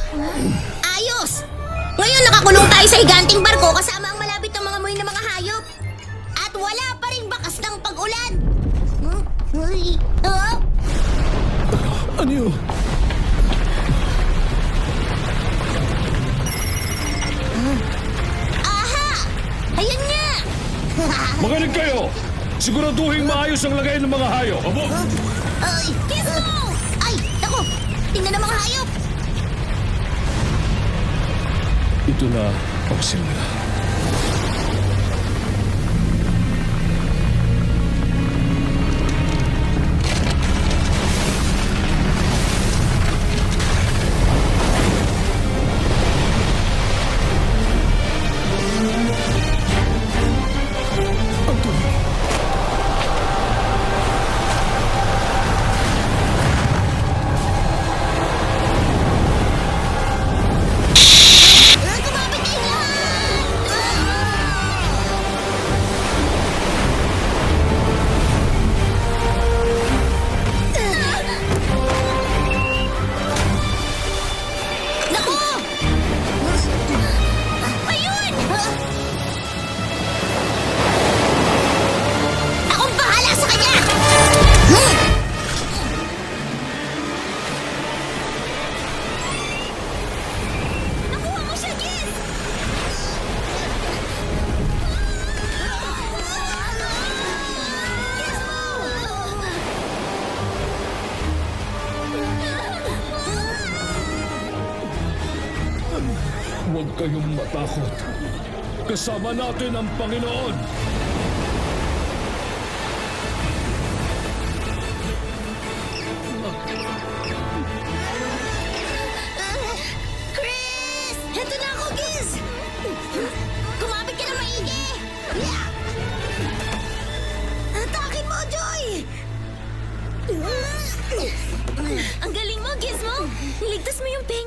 Ayos! Ngayon nakakulong tayo sa higanting barko kasama ang malapit ng mga muling na mga hayop. At wala pa rin bakas ng pag-ulan. Ano yun? Aha! Ayun nga! Magaling kayo! Siguraduhin maayos ang lagay ng mga hayop. Abo! Ay, Gizmo! Ay, naku! Tingnan ang mga hayop! Ito na ang simula. Kumapit kayong lahat! Naku! Ayun! Akong bahala sa kanya! Nakuha mo siya, Giz! Huwag kayong matakot. Kasama natin ang Panginoon. Chris! Heto na ako, Giz! Kumapit ka na maigi! Atakin mo, Joy! Ang galing mo, Gizmo! Niligtas mo yung penguin!